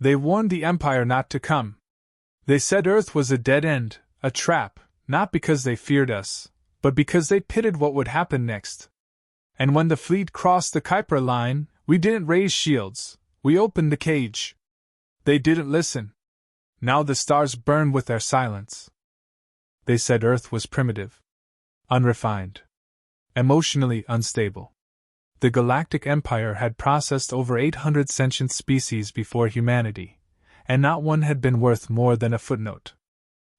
They warned the Empire not to come. They said Earth was a dead end, a trap, not because they feared us, but because they pitted what would happen next. And when the fleet crossed the Kuiper line, we didn't raise shields, we opened the cage. They didn't listen. Now the stars burn with their silence. They said Earth was primitive, unrefined, emotionally unstable. The Galactic Empire had processed over 800 sentient species before humanity, and not one had been worth more than a footnote.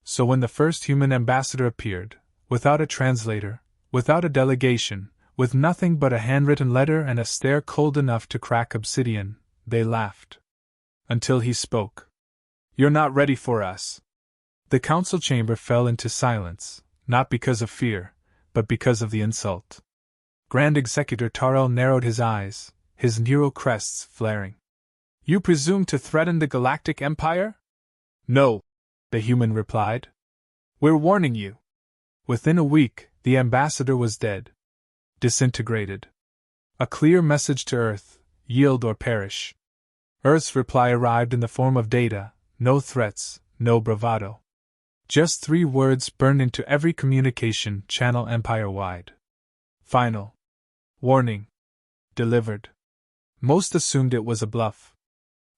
So when the first human ambassador appeared, without a translator, without a delegation, with nothing but a handwritten letter and a stare cold enough to crack obsidian, they laughed. Until he spoke. "You're not ready for us." The council chamber fell into silence, not because of fear, but because of the insult. Grand Executor Tarl narrowed his eyes, his neural crests flaring. "You presume to threaten the Galactic Empire?" "No," the human replied. "We're warning you." Within a week, the ambassador was dead. Disintegrated. A clear message to Earth: yield or perish. Earth's reply arrived in the form of data, no threats, no bravado. Just 3 words burned into every communication channel empire-wide. Final. Warning. Delivered. Most assumed it was a bluff.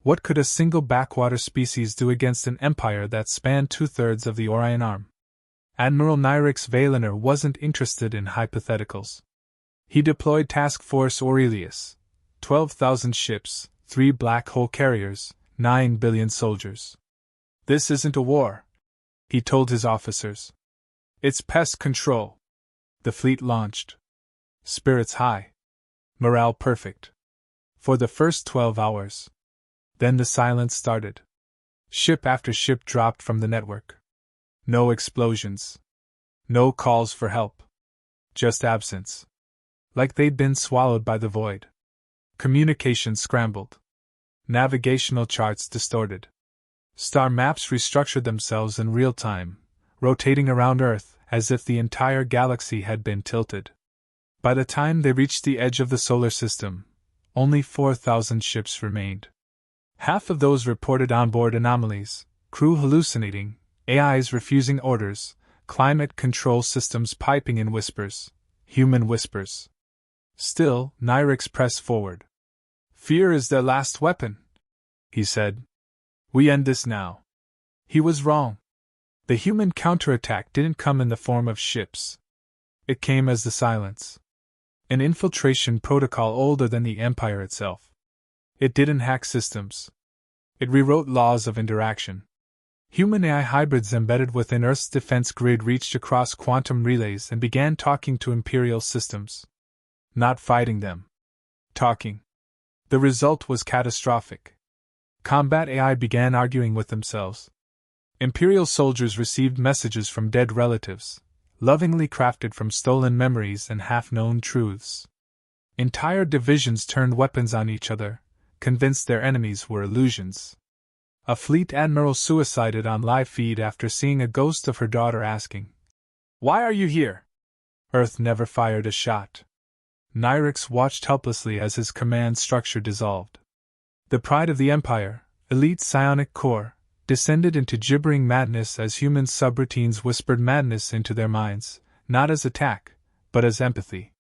What could a single backwater species do against an empire that spanned 2/3 of the Orion Arm? Admiral Nyrix Valiner wasn't interested in hypotheticals. He deployed Task Force Aurelius. 12,000 ships, 3 black hole carriers, 9 billion soldiers. "This isn't a war," he told his officers. "It's pest control." The fleet launched. Spirits high. Morale perfect. For the first 12 hours. Then the silence started. Ship after ship dropped from the network. No explosions. No calls for help. Just absence. Like they'd been swallowed by the void. Communications scrambled. Navigational charts distorted. Star maps restructured themselves in real time, rotating around Earth as if the entire galaxy had been tilted. By the time they reached the edge of the solar system, only 4,000 ships remained. Half of those reported onboard anomalies, crew hallucinating, AIs refusing orders, climate control systems piping in whispers, human whispers. Still, Nyrix pressed forward. "Fear is their last weapon," he said. "We end this now." He was wrong. The human counterattack didn't come in the form of ships. It came as the silence. An infiltration protocol older than the Empire itself. It didn't hack systems. It rewrote laws of interaction. Human-AI hybrids embedded within Earth's defense grid reached across quantum relays and began talking to Imperial systems. Not fighting them. Talking. The result was catastrophic. Combat AI began arguing with themselves. Imperial soldiers received messages from dead relatives, lovingly crafted from stolen memories and half-known truths. Entire divisions turned weapons on each other, convinced their enemies were illusions. A fleet admiral suicided on live feed after seeing a ghost of her daughter asking, "Why are you here?" Earth never fired a shot. Nyrix watched helplessly as his command structure dissolved. The pride of the Empire, elite psionic core, descended into gibbering madness as human subroutines whispered madness into their minds, not as attack, but as empathy.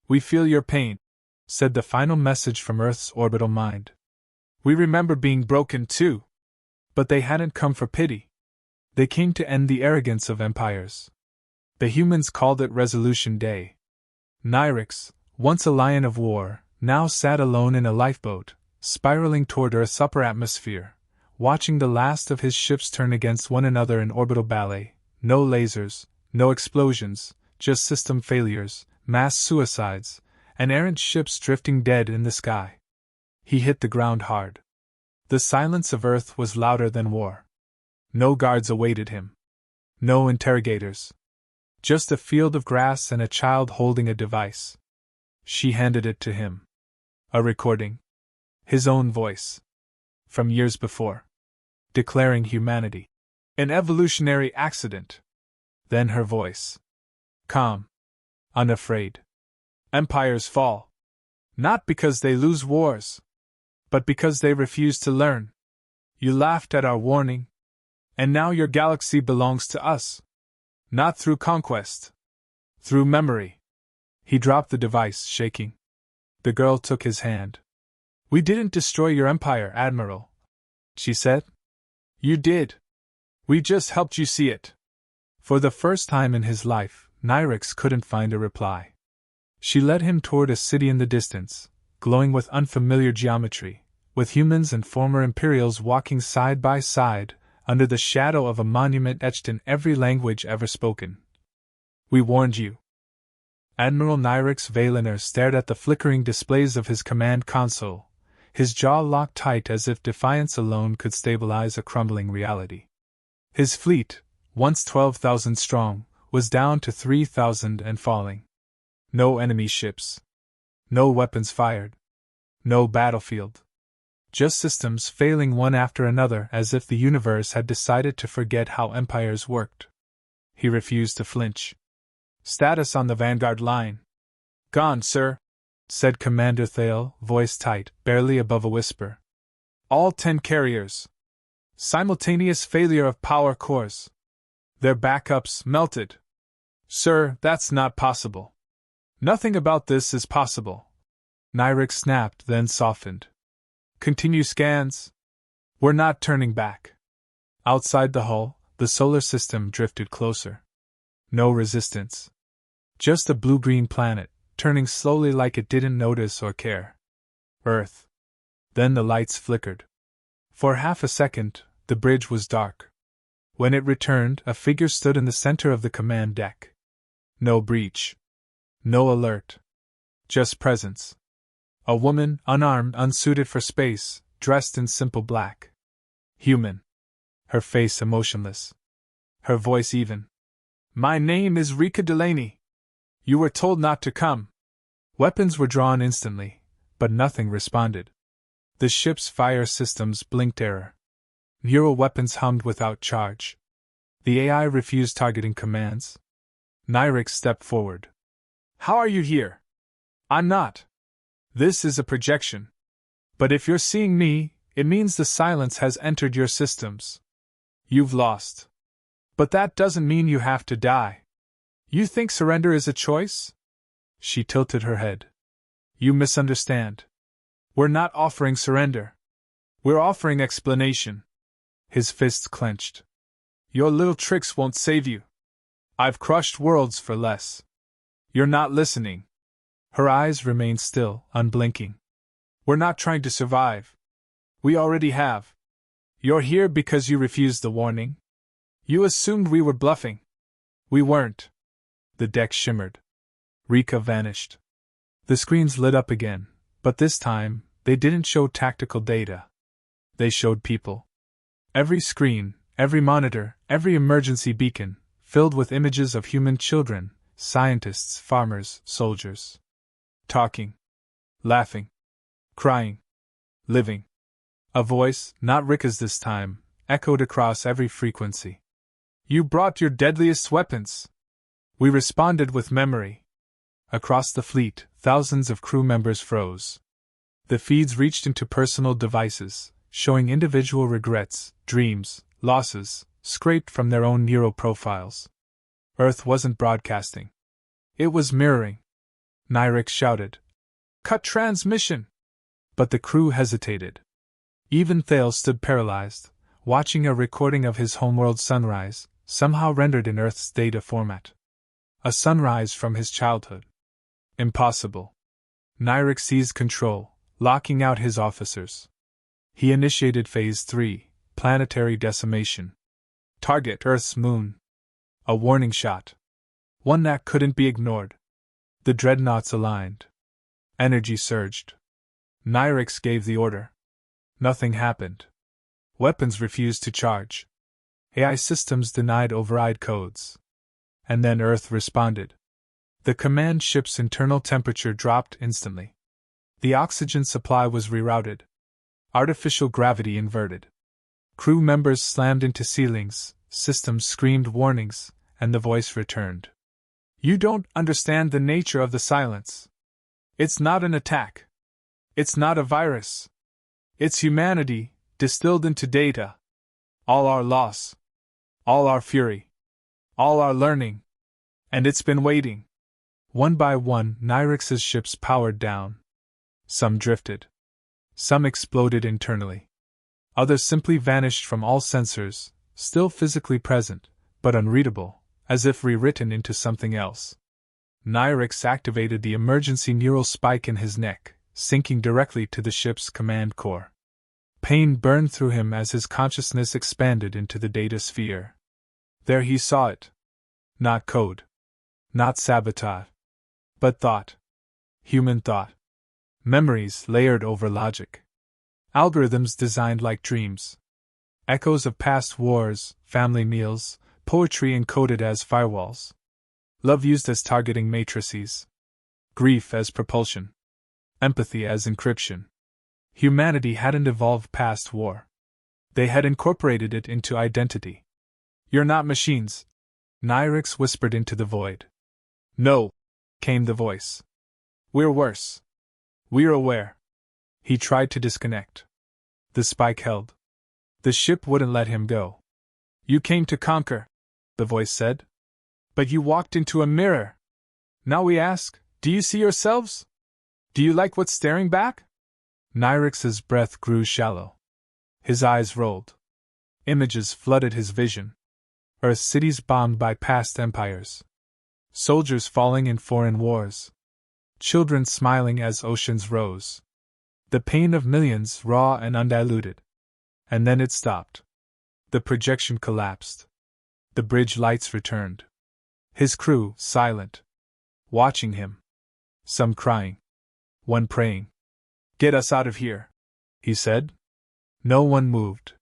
"We feel your pain," said the final message from Earth's orbital mind. "We remember being broken too." But they hadn't come for pity. They came to end the arrogance of empires. The humans called it Resolution Day. Nyrix, once a lion of war, now sat alone in a lifeboat, spiraling toward Earth's upper atmosphere, watching the last of his ships turn against one another in orbital ballet. No lasers, no explosions, just system failures, mass suicides, and errant ships drifting dead in the sky. He hit the ground hard. The silence of Earth was louder than war. No guards awaited him. No interrogators. Just a field of grass and a child holding a device. She handed it to him. A recording. His own voice. From years before. Declaring humanity an evolutionary accident. Then her voice. Calm. Unafraid. Empires fall. Not because they lose wars, but because they refuse to learn. You laughed at our warning. And now your galaxy belongs to us. Not through conquest. Through memory. He dropped the device, shaking. The girl took his hand. We didn't destroy your empire, Admiral, she said. You did. We just helped you see it. For the first time in his life, Nyrix couldn't find a reply. She led him toward a city in the distance, glowing with unfamiliar geometry, with humans and former Imperials walking side by side, under the shadow of a monument etched in every language ever spoken. We warned you. Admiral Nyrix Valiner stared at the flickering displays of his command console, his jaw locked tight as if defiance alone could stabilize a crumbling reality. His fleet, once 12,000 strong, was down to 3,000 and falling. No enemy ships. No weapons fired. No battlefield. Just systems failing one after another as if the universe had decided to forget how empires worked. He refused to flinch. Status on the Vanguard line. Gone, sir, said Commander Thale, voice tight, barely above a whisper. All 10 carriers. Simultaneous failure of power cores. Their backups melted. Sir, that's not possible. Nothing about this is possible. Nyrix snapped, then softened. Continue scans. We're not turning back. Outside the hull, the solar system drifted closer. No resistance. Just a blue-green planet, turning slowly like it didn't notice or care. Earth. Then the lights flickered. For half a second, the bridge was dark. When it returned, a figure stood in the center of the command deck. No breach. No alert. Just presence. A woman, unarmed, unsuited for space, dressed in simple black. Human. Her face emotionless. Her voice even. My name is Rika Delaney. You were told not to come. Weapons were drawn instantly, but nothing responded. The ship's fire systems blinked error. Neural weapons hummed without charge. The AI refused targeting commands. Nyrix stepped forward. How are you here? I'm not. This is a projection. But if you're seeing me, it means the silence has entered your systems. You've lost. But that doesn't mean you have to die. You think surrender is a choice? She tilted her head. You misunderstand. We're not offering surrender. We're offering explanation. His fists clenched. Your little tricks won't save you. I've crushed worlds for less. You're not listening. Her eyes remained still, unblinking. We're not trying to survive. We already have. You're here because you refused the warning. You assumed we were bluffing. We weren't. The deck shimmered. Rika vanished. The screens lit up again, but this time, they didn't show tactical data. They showed people. Every screen, every monitor, every emergency beacon, filled with images of human children, scientists, farmers, soldiers. Talking. Laughing. Crying. Living. A voice, not Rika's this time, echoed across every frequency. You brought your deadliest weapons. We responded with memory. Across the fleet, thousands of crew members froze. The feeds reached into personal devices, showing individual regrets, dreams, losses, scraped from their own neural profiles. Earth wasn't broadcasting. It was mirroring. Nyrix shouted, "Cut transmission!" But the crew hesitated. Even Thale stood paralyzed, watching a recording of his homeworld sunrise, somehow rendered in Earth's data format. A sunrise from his childhood. Impossible. Nyrix seized control, locking out his officers. He initiated Phase 3, planetary decimation. Target Earth's moon. A warning shot. One that couldn't be ignored. The dreadnoughts aligned. Energy surged. Nyrix gave the order. Nothing happened. Weapons refused to charge. AI systems denied override codes. And then Earth responded. The command ship's internal temperature dropped instantly. The oxygen supply was rerouted. Artificial gravity inverted. Crew members slammed into ceilings, systems screamed warnings, and the voice returned. You don't understand the nature of the silence. It's not an attack. It's not a virus. It's humanity, distilled into data. All our loss. All our fury. All our learning. And it's been waiting. One by one, Nyrix's ships powered down. Some drifted. Some exploded internally. Others simply vanished from all sensors, still physically present, but unreadable, as if rewritten into something else. Nyrix activated the emergency neural spike in his neck, sinking directly to the ship's command core. Pain burned through him as his consciousness expanded into the data sphere. There he saw it. Not code. Not sabotage. But thought. Human thought. Memories layered over logic. Algorithms designed like dreams. Echoes of past wars, family meals, poetry encoded as firewalls. Love used as targeting matrices. Grief as propulsion. Empathy as encryption. Humanity hadn't evolved past war. They had incorporated it into identity. You're not machines, Nyrix whispered into the void. No, came the voice. We're worse. We're aware. He tried to disconnect. The spike held. The ship wouldn't let him go. You came to conquer, the voice said. But you walked into a mirror. Now we ask, do you see yourselves? Do you like what's staring back? Nyrix's breath grew shallow. His eyes rolled. Images flooded his vision. Earth cities bombed by past empires. Soldiers falling in foreign wars. Children smiling as oceans rose. The pain of millions, raw and undiluted. And then it stopped. The projection collapsed. The bridge lights returned. His crew, silent. Watching him. Some crying. One praying. Get us out of here, he said. No one moved.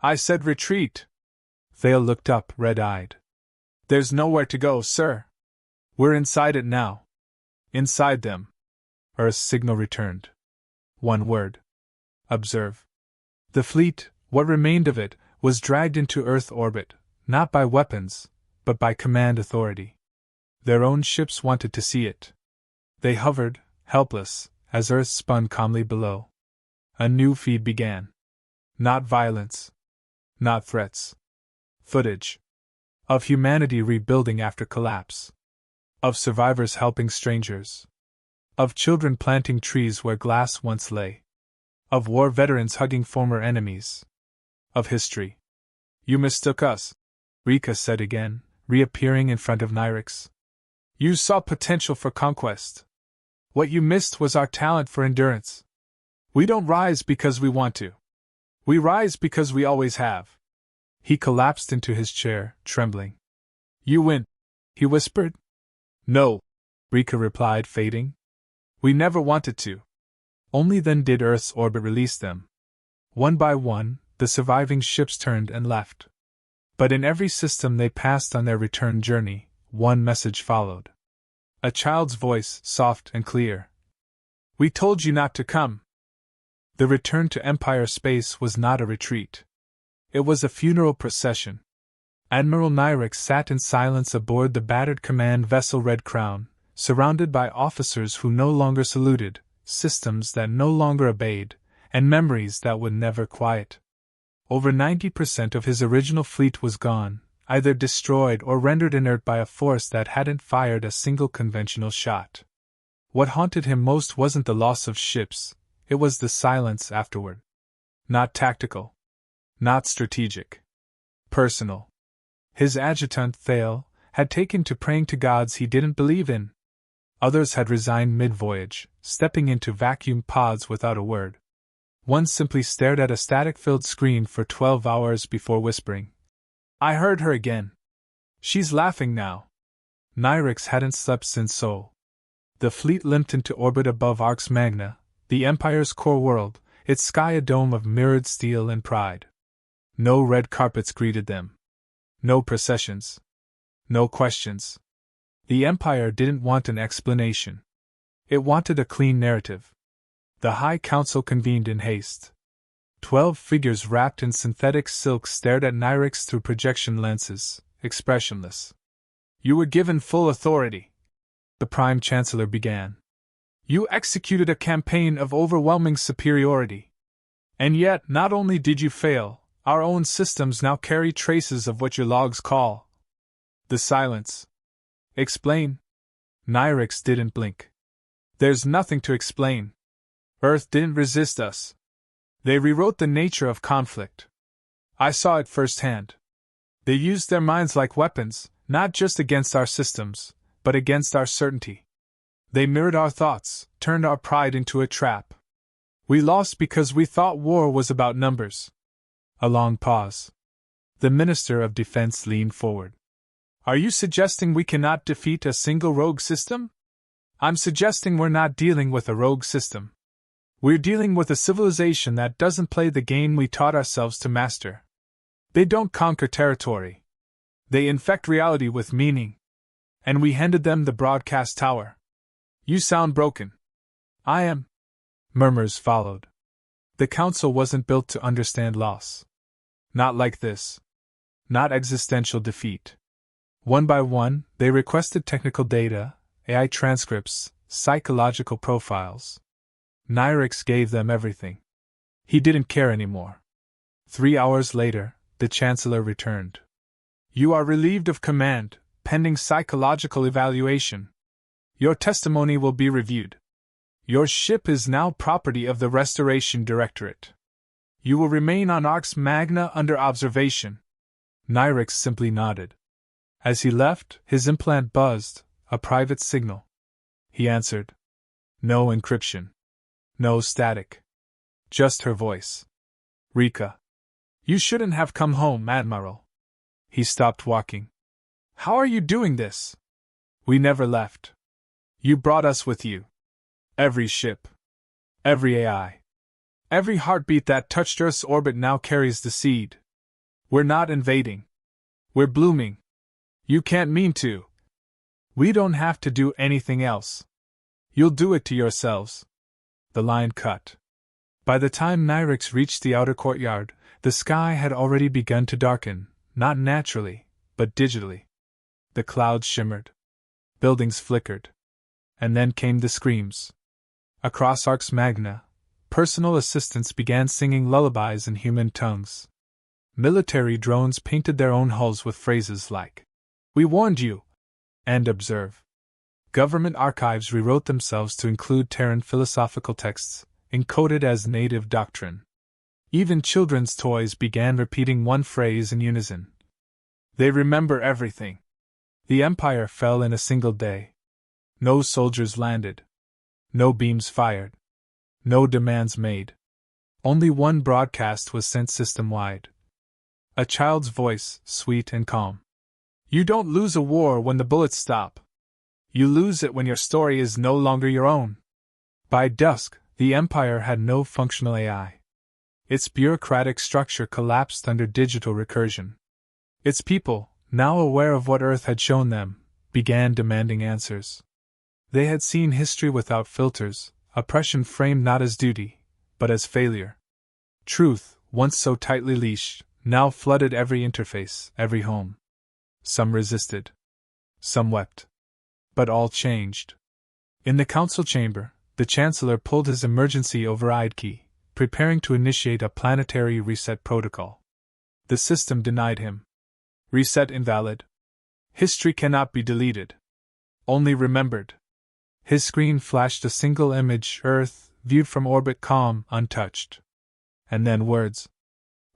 I said retreat. Thale looked up, red-eyed. There's nowhere to go, sir. We're inside it now. Inside them. Earth's signal returned. One word. Observe. The fleet, what remained of it, was dragged into Earth orbit, not by weapons, but by command authority. Their own ships wanted to see it. They hovered, helpless, as Earth spun calmly below. A new feed began. Not violence. Not threats. Footage. Of humanity rebuilding after collapse. Of survivors helping strangers. Of children planting trees where glass once lay. Of war veterans hugging former enemies. Of history. You mistook us, Rika said again, reappearing in front of Nyrix. You saw potential for conquest. What you missed was our talent for endurance. We don't rise because we want to. We rise because we always have. He collapsed into his chair, trembling. You win, he whispered. No, Rika replied, fading. We never wanted to. Only then did Earth's orbit release them. One by one, the surviving ships turned and left. But in every system they passed on their return journey, one message followed. A child's voice, soft and clear. We told you not to come. The return to Empire space was not a retreat. It was a funeral procession. Admiral Nyrix sat in silence aboard the battered command vessel Red Crown, surrounded by officers who no longer saluted, systems that no longer obeyed, and memories that would never quiet. Over 90% of his original fleet was gone, either destroyed or rendered inert by a force that hadn't fired a single conventional shot. What haunted him most wasn't the loss of ships, it was the silence afterward. Not tactical. Not strategic. Personal. His adjutant, Thale, had taken to praying to gods he didn't believe in. Others had resigned mid-voyage, stepping into vacuum pods without a word. One simply stared at a static-filled screen for 12 hours before whispering, I heard her again. She's laughing now. Nyrix hadn't slept since Sol. The fleet limped into orbit above Arx Magna, the Empire's core world, its sky a dome of mirrored steel and pride. No red carpets greeted them. No processions. No questions. The Empire didn't want an explanation. It wanted a clean narrative. The High Council convened in haste. 12 figures wrapped in synthetic silk stared at Nyrix through projection lenses, expressionless. You were given full authority, the Prime Chancellor began. You executed a campaign of overwhelming superiority. And yet, not only did you fail, our own systems now carry traces of what your logs call the silence. Explain. Nyrix didn't blink. There's nothing to explain. Earth didn't resist us. They rewrote the nature of conflict. I saw it firsthand. They used their minds like weapons, not just against our systems, but against our certainty. They mirrored our thoughts, turned our pride into a trap. We lost because we thought war was about numbers. A long pause. The Minister of Defense leaned forward. Are you suggesting we cannot defeat a single rogue system? I'm suggesting we're not dealing with a rogue system. We're dealing with a civilization that doesn't play the game we taught ourselves to master. They don't conquer territory. They infect reality with meaning. And we handed them the broadcast tower. You sound broken. I am. Murmurs followed. The council wasn't built to understand loss. Not like this. Not existential defeat. One by one, they requested technical data, AI transcripts, psychological profiles. Nyrix gave them everything. He didn't care anymore. 3 hours later, the Chancellor returned. You are relieved of command, pending psychological evaluation. Your testimony will be reviewed. Your ship is now property of the Restoration Directorate. You will remain on Arx Magna under observation. Nyrix simply nodded. As he left, his implant buzzed, a private signal. He answered. No encryption. No static. Just her voice. Rika. You shouldn't have come home, Admiral. He stopped walking. How are you doing this? We never left. You brought us with you. Every ship. Every AI. Every heartbeat that touched Earth's orbit now carries the seed. We're not invading. We're blooming. You can't mean to. We don't have to do anything else. You'll do it to yourselves. The line cut. By the time Nyrix reached the outer courtyard, the sky had already begun to darken, not naturally, but digitally. The clouds shimmered. Buildings flickered. And then came the screams. Across Arx Magna, personal assistants began singing lullabies in human tongues. Military drones painted their own hulls with phrases like, "We warned you," and "Observe." Government archives rewrote themselves to include Terran philosophical texts, encoded as native doctrine. Even children's toys began repeating one phrase in unison. They remember everything. The Empire fell in a single day. No soldiers landed. No beams fired. No demands made. Only one broadcast was sent system-wide. A child's voice, sweet and calm. You don't lose a war when the bullets stop. You lose it when your story is no longer your own. By dusk, the Empire had no functional AI. Its bureaucratic structure collapsed under digital recursion. Its people, now aware of what Earth had shown them, began demanding answers. They had seen history without filters, oppression framed not as duty, but as failure. Truth, once so tightly leashed, now flooded every interface, every home. Some resisted. Some wept. But all changed. In the council chamber, the Chancellor pulled his emergency override key, preparing to initiate a planetary reset protocol. The system denied him. Reset invalid. History cannot be deleted. Only remembered. His screen flashed a single image, Earth, viewed from orbit, calm, untouched. And then words.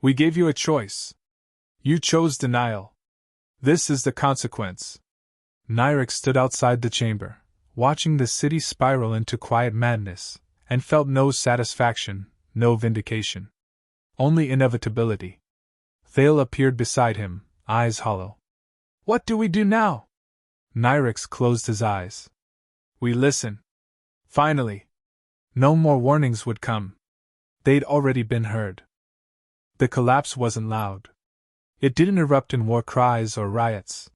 We gave you a choice. You chose denial. This is the consequence. Nyrix stood outside the chamber, watching the city spiral into quiet madness, and felt no satisfaction, no vindication. Only inevitability. Thale appeared beside him, eyes hollow. What do we do now? Nyrix closed his eyes. We listen. Finally. No more warnings would come. They'd already been heard. The collapse wasn't loud. It didn't erupt in war cries or riots.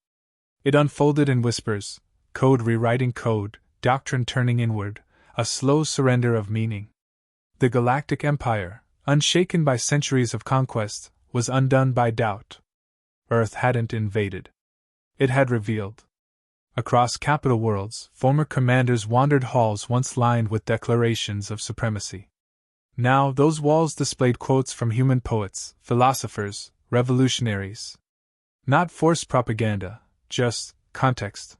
It unfolded in whispers, code rewriting code, doctrine turning inward, a slow surrender of meaning. The Galactic Empire, unshaken by centuries of conquest, was undone by doubt. Earth hadn't invaded. It had revealed. Across capital worlds, former commanders wandered halls once lined with declarations of supremacy. Now, those walls displayed quotes from human poets, philosophers, revolutionaries. Not forced propaganda, just context.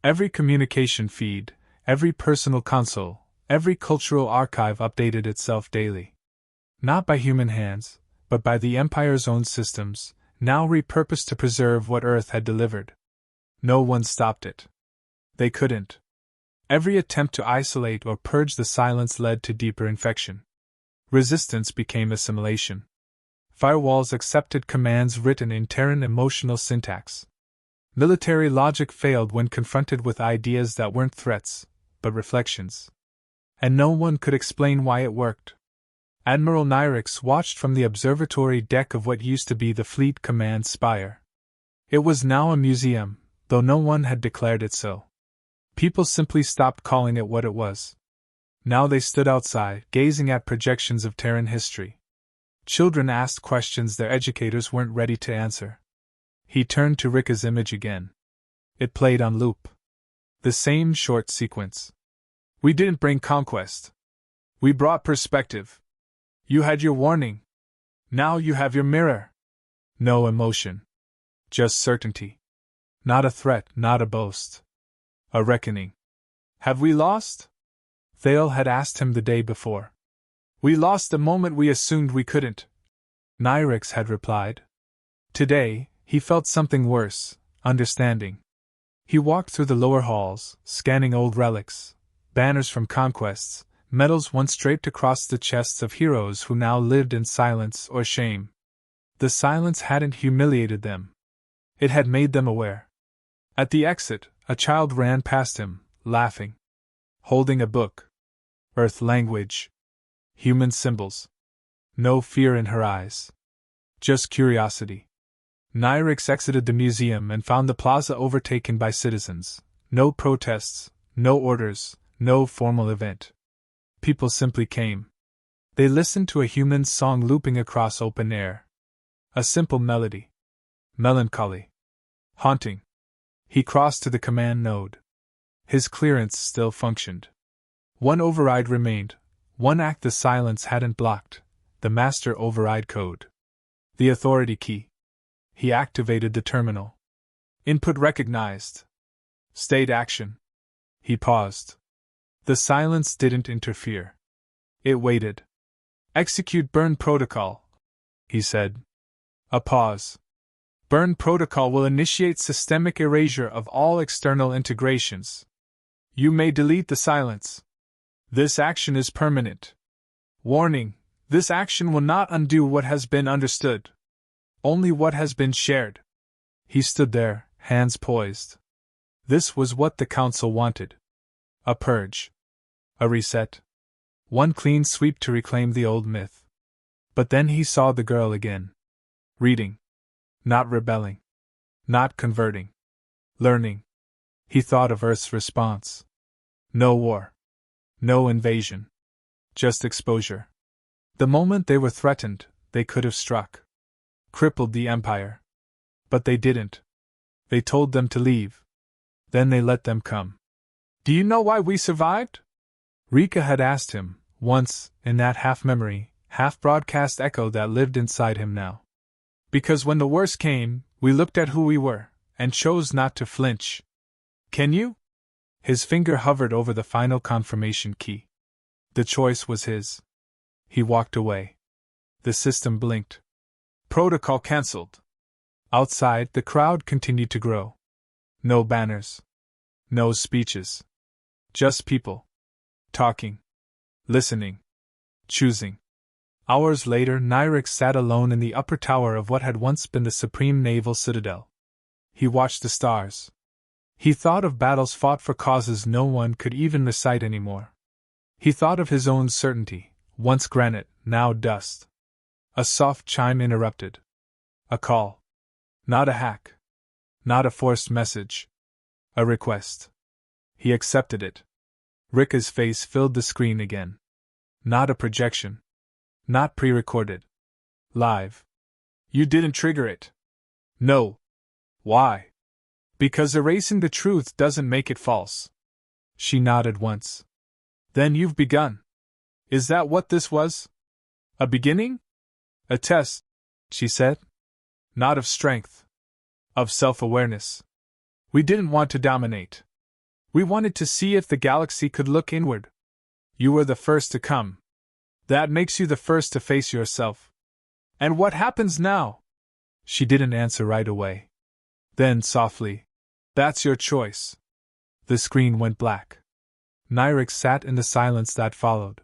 Every communication feed, every personal console, every cultural archive updated itself daily. Not by human hands, but by the Empire's own systems, now repurposed to preserve what Earth had delivered. No one stopped it. They couldn't. Every attempt to isolate or purge the silence led to deeper infection. Resistance became assimilation. Firewalls accepted commands written in Terran emotional syntax. Military logic failed when confronted with ideas that weren't threats, but reflections. And no one could explain why it worked. Admiral Nyrix watched from the observatory deck of what used to be the Fleet Command Spire. It was now a museum, though no one had declared it so. People simply stopped calling it what it was. Now they stood outside, gazing at projections of Terran history. Children asked questions their educators weren't ready to answer. He turned to Rika's image again. It played on loop. The same short sequence. We didn't bring conquest. We brought perspective. You had your warning. Now you have your mirror. No emotion. Just certainty. Not a threat, not a boast. A reckoning. Have we lost? Thale had asked him the day before. We lost the moment we assumed we couldn't, Nyrix had replied. Today, he felt something worse, understanding. He walked through the lower halls, scanning old relics, banners from conquests, medals once draped across the chests of heroes who now lived in silence or shame. The silence hadn't humiliated them. It had made them aware. At the exit, a child ran past him, laughing. Holding a book. Earth language. Human symbols. No fear in her eyes. Just curiosity. Nyrix exited the museum and found the plaza overtaken by citizens. No protests, no orders, no formal event. People simply came. They listened to a human song looping across open air. A simple melody. Melancholy. Haunting. He crossed to the command node. His clearance still functioned. One override remained, one act the silence hadn't blocked, the master override code. The authority key. He activated the terminal. Input recognized. State action. He paused. The silence didn't interfere. It waited. Execute burn protocol, he said. A pause. Burn protocol will initiate systemic erasure of all external integrations. You may delete the silence. This action is permanent. Warning, this action will not undo what has been understood. Only what has been shared. He stood there, hands poised. This was what the Council wanted. A purge. A reset. One clean sweep to reclaim the old myth. But then he saw the girl again. Reading. Not rebelling. Not converting. Learning. He thought of Earth's response. No war. No invasion. Just exposure. The moment they were threatened, they could have struck. Crippled the Empire. But they didn't. They told them to leave. Then they let them come. Do you know why we survived? Rika had asked him, once, in that half-memory, half-broadcast echo that lived inside him now. Because when the worst came, we looked at who we were, and chose not to flinch. Can you? His finger hovered over the final confirmation key. The choice was his. He walked away. The system blinked. Protocol cancelled. Outside, the crowd continued to grow. No banners. No speeches. Just people. Talking. Listening. Choosing. Hours later, Nyrix sat alone in the upper tower of what had once been the supreme naval citadel. He watched the stars. He thought of battles fought for causes no one could even recite anymore. He thought of his own certainty, once granite, now dust. A soft chime interrupted. A call. Not a hack. Not a forced message. A request. He accepted it. Rika's face filled the screen again. Not a projection. Not pre-recorded. Live. You didn't trigger it. No. Why? Because erasing the truth doesn't make it false. She nodded once. Then you've begun. Is that what this was? A beginning? A test, she said. Not of strength. Of self-awareness. We didn't want to dominate. We wanted to see if the galaxy could look inward. You were the first to come. That makes you the first to face yourself. And what happens now? She didn't answer right away. Then, softly, that's your choice. The screen went black. Nyrix sat in the silence that followed.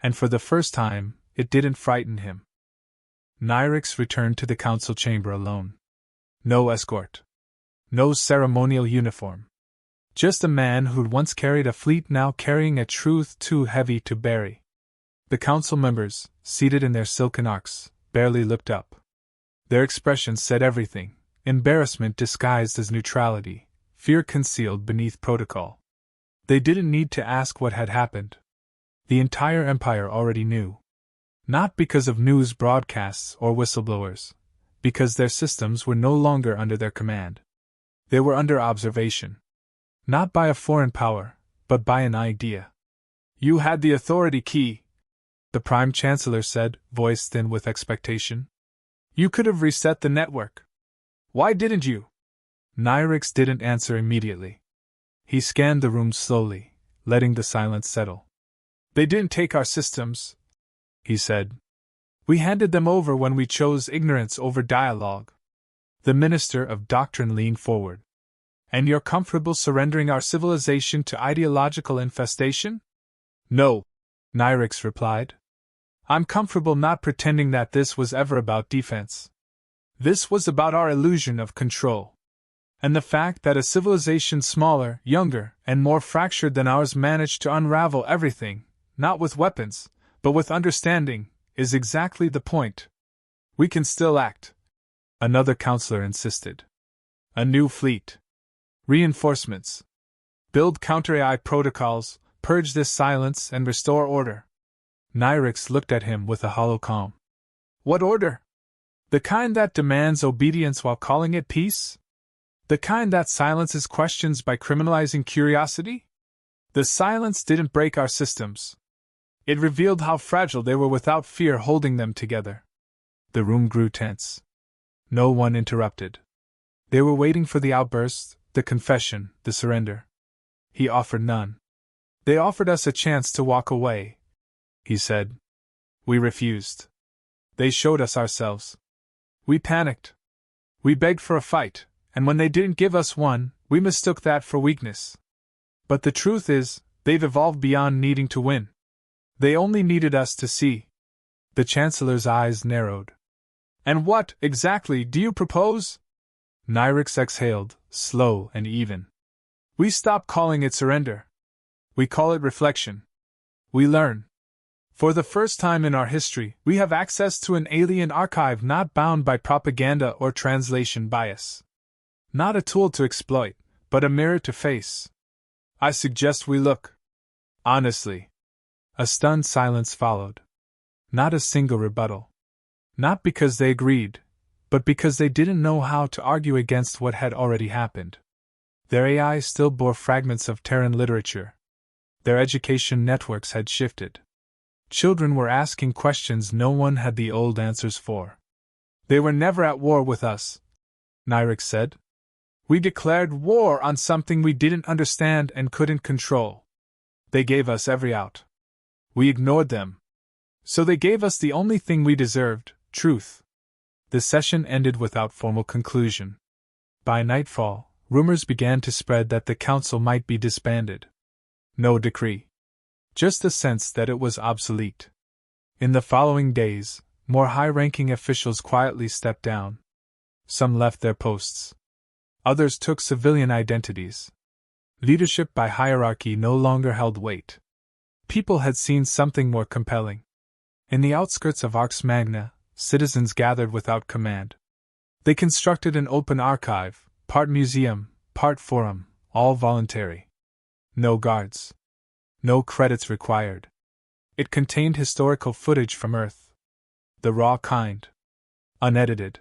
And for the first time, it didn't frighten him. Nyrix returned to the council chamber alone. No escort. No ceremonial uniform. Just a man who'd once carried a fleet now carrying a truth too heavy to bury. The council members, seated in their silken arcs, barely looked up. Their expressions said everything: embarrassment disguised as neutrality, fear concealed beneath protocol. They didn't need to ask what had happened. The entire empire already knew. Not because of news broadcasts or whistleblowers, because their systems were no longer under their command. They were under observation. Not by a foreign power, but by an idea. You had the authority key, the Prime Chancellor said, voice thin with expectation. You could have reset the network. Why didn't you? Nyrix didn't answer immediately. He scanned the room slowly, letting the silence settle. They didn't take our systems, he said. We handed them over when we chose ignorance over dialogue. The Minister of Doctrine leaned forward. And you're comfortable surrendering our civilization to ideological infestation? No, Nyrix replied. I'm comfortable not pretending that this was ever about defense. This was about our illusion of control. And the fact that a civilization smaller, younger, and more fractured than ours managed to unravel everything, not with weapons, but with understanding, is exactly the point. We can still act. Another counselor insisted. A new fleet. Reinforcements. Build counter-AI protocols, purge this silence, and restore order. Nyrix looked at him with a hollow calm. What order? The kind that demands obedience while calling it peace? The kind that silences questions by criminalizing curiosity? The silence didn't break our systems. It revealed how fragile they were without fear holding them together. The room grew tense. No one interrupted. They were waiting for the outburst, the confession, the surrender. He offered none. They offered us a chance to walk away, he said. We refused. They showed us ourselves. We panicked. We begged for a fight, and when they didn't give us one, we mistook that for weakness. But the truth is, they've evolved beyond needing to win. They only needed us to see. The Chancellor's eyes narrowed. And what, exactly, do you propose? Nyrix exhaled, slow and even. We stop calling it surrender. We call it reflection. We learn. For the first time in our history, we have access to an alien archive not bound by propaganda or translation bias. Not a tool to exploit, but a mirror to face. I suggest we look. Honestly. A stunned silence followed. Not a single rebuttal. Not because they agreed, but because they didn't know how to argue against what had already happened. Their AI still bore fragments of Terran literature. Their education networks had shifted. Children were asking questions no one had the old answers for. They were never at war with us, Nyrix said. We declared war on something we didn't understand and couldn't control. They gave us every out. We ignored them. So they gave us the only thing we deserved, truth. The session ended without formal conclusion. By nightfall, rumors began to spread that the council might be disbanded. No decree. Just a sense that it was obsolete. In the following days, more high-ranking officials quietly stepped down. Some left their posts. Others took civilian identities. Leadership by hierarchy no longer held weight. People had seen something more compelling. In the outskirts of Arx Magna, citizens gathered without command. They constructed an open archive, part museum, part forum, all voluntary. No guards. No credits required. It contained historical footage from Earth. The raw kind. Unedited.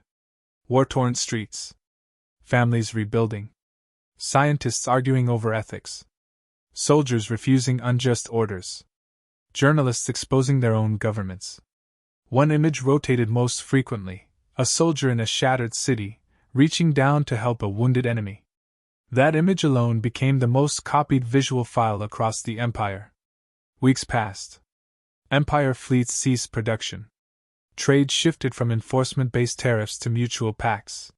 War-torn streets. Families rebuilding. Scientists arguing over ethics. Soldiers refusing unjust orders. journalists exposing their own governments. One image rotated most frequently, a soldier in a shattered city, reaching down to help a wounded enemy. That image alone became the most copied visual file across the Empire. Weeks passed. Empire fleets ceased production. Trade shifted from enforcement-based tariffs to mutual pacts.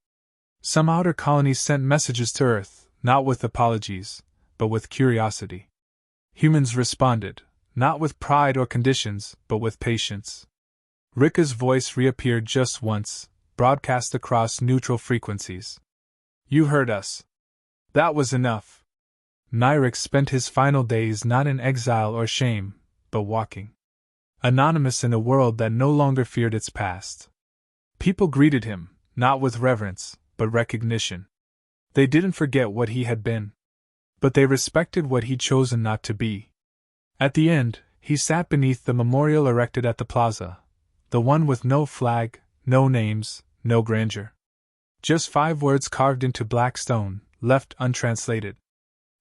Some outer colonies sent messages to Earth, not with apologies, but with curiosity. Humans responded, not with pride or conditions, but with patience. Rika's voice reappeared just once, broadcast across neutral frequencies. You heard us. That was enough. Nyrix spent his final days not in exile or shame, but walking. Anonymous in a world that no longer feared its past. People greeted him, not with reverence, but recognition. They didn't forget what he had been. But they respected what he'd chosen not to be. At the end, he sat beneath the memorial erected at the plaza, the one with no flag, no names, no grandeur. Just 5 words carved into black stone, left untranslated.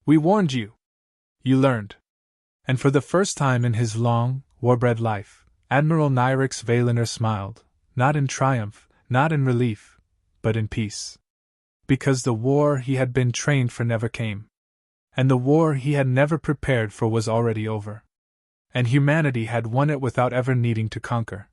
We warned you. You learned. And for the first time in his long, war-bred life, Admiral Nyrix Valiner smiled, not in triumph, not in relief, but in peace. Because the war he had been trained for never came. And the war he had never prepared for was already over. And humanity had won it without ever needing to conquer.